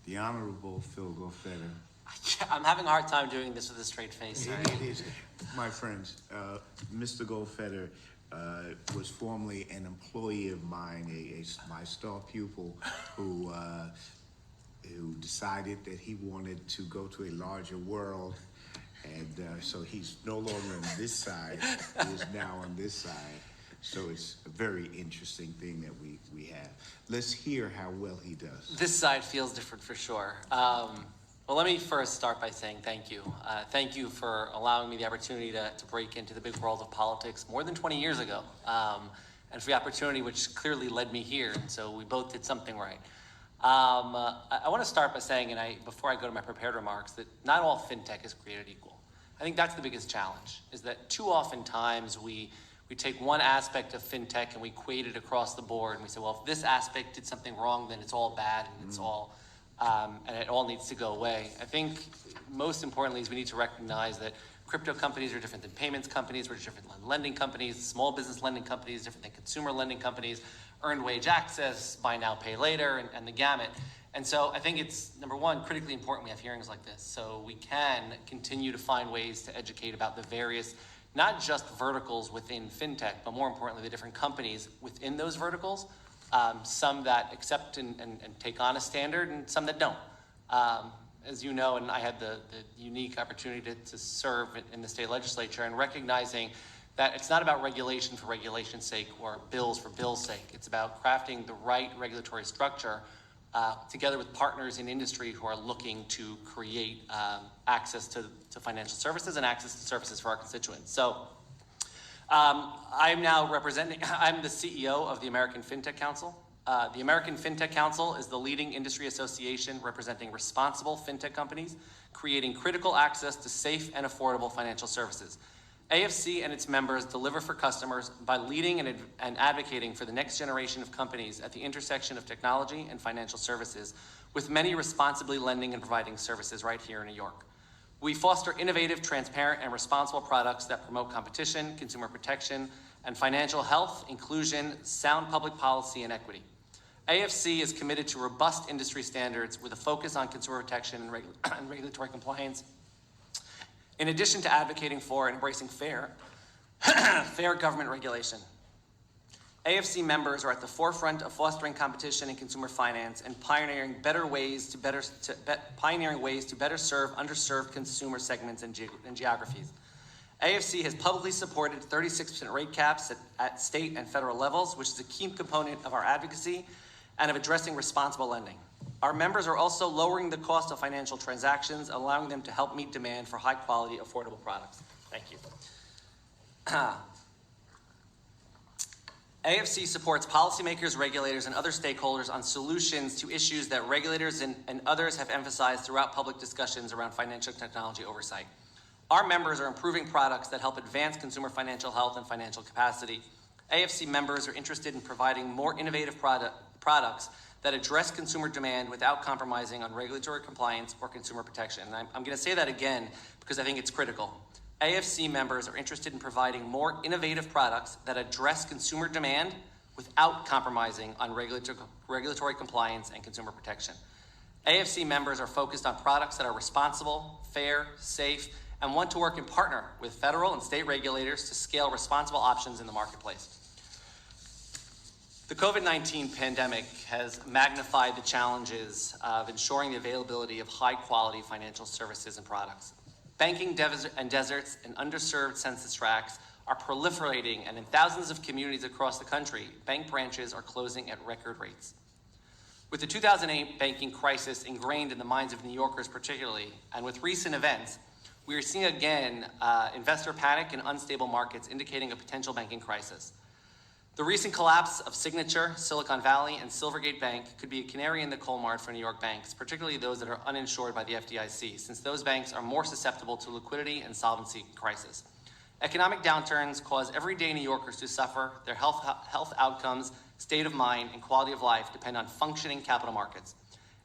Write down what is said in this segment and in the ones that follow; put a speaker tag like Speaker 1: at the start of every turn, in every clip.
Speaker 1: The Honorable Phil Goldfeder.
Speaker 2: I'm having a hard time doing this with a straight face. Sorry.
Speaker 1: It is, my friends. Mr. Goldfeder was formerly an employee of mine, my star pupil, who decided that he wanted to go to a larger world, and so he's no longer on this side. He is now on this side. So it's a very interesting thing that we have. Let's hear how well he does.
Speaker 2: This side feels different for sure. Well, let me first start by saying thank you. Thank you for allowing me the opportunity to break into the big world of politics more than 20 years ago. And for the opportunity which clearly led me here, and so we both did something right. I want to start by saying, before I go to my prepared remarks, that not all fintech is created equal. I think that's the biggest challenge, is that too often times we take one aspect of fintech and we equate it across the board, and we say, well, if this aspect did something wrong, then it's all bad and it's all, and it all needs to go away. I think most importantly is we need to recognize that crypto companies are different than payments companies, we're different than lending companies, small business lending companies, different than consumer lending companies, earned wage access, buy now, pay later, and the gamut. And so I think it's, number one, critically important we have hearings like this so we can continue to find ways to educate about the various, not just verticals within fintech, but more importantly, the different companies within those verticals, some that accept and take on a standard and some that don't. As you know, and I had the unique opportunity to serve in the state legislature, and recognizing that it's not about regulation for regulation's sake or bills for bill's sake. It's about crafting the right regulatory structure together with partners in industry who are looking to create access to financial services and access to services for our constituents. So I'm the CEO of the American Fintech Council. The American Fintech Council is the leading industry association representing responsible fintech companies, creating critical access to safe and affordable financial services. AFC and its members deliver for customers by leading and advocating for the next generation of companies at the intersection of technology and financial services, with many responsibly lending and providing services right here in New York. We foster innovative, transparent, and responsible products that promote competition, consumer protection, and financial health, inclusion, sound public policy, and equity. AFC is committed to robust industry standards with a focus on consumer protection and regulatory compliance, in addition to advocating for and embracing fair government regulation. AFC members are at the forefront of fostering competition in consumer finance and pioneering ways to better serve underserved consumer segments and geographies. AFC has publicly supported 36% rate caps at state and federal levels, which is a key component of our advocacy and of addressing responsible lending. Our members are also lowering the cost of financial transactions, allowing them to help meet demand for high-quality, affordable products. Thank you. AFC supports policymakers, regulators, and other stakeholders on solutions to issues that regulators and others have emphasized throughout public discussions around financial technology oversight. Our members are improving products that help advance consumer financial health and financial capacity. AFC members are interested in providing more innovative products that address consumer demand without compromising on regulatory compliance or consumer protection. And I'm going to say that again because I think it's critical. AFC members are interested in providing more innovative products that address consumer demand without compromising on regulatory compliance and consumer protection. AFC members are focused on products that are responsible, fair, safe, and want to work in partner with federal and state regulators to scale responsible options in the marketplace. The COVID-19 pandemic has magnified the challenges of ensuring the availability of high-quality financial services and products. Banking deserts and underserved census tracts are proliferating, and in thousands of communities across the country, bank branches are closing at record rates. With the 2008 banking crisis ingrained in the minds of New Yorkers particularly, and with recent events, we are seeing again investor panic and unstable markets indicating a potential banking crisis. The recent collapse of Signature, Silicon Valley, and Silvergate Bank could be a canary in the coal mine for New York banks, particularly those that are uninsured by the FDIC, since those banks are more susceptible to liquidity and solvency crisis. Economic downturns cause everyday New Yorkers to suffer. Their health outcomes, state of mind, and quality of life depend on functioning capital markets.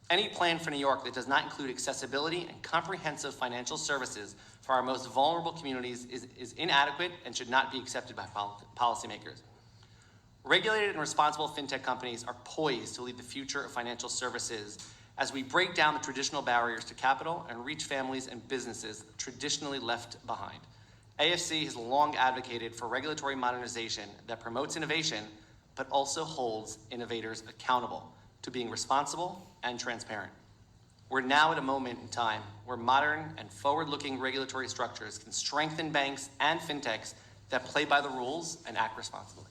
Speaker 2: Any plan for New York that does not include accessibility and comprehensive financial services for our most vulnerable communities is inadequate and should not be accepted by policymakers. Regulated and responsible fintech companies are poised to lead the future of financial services as we break down the traditional barriers to capital and reach families and businesses traditionally left behind. AFC has long advocated for regulatory modernization that promotes innovation, but also holds innovators accountable to being responsible and transparent. We're now at a moment in time where modern and forward-looking regulatory structures can strengthen banks and fintechs that play by the rules and act responsibly.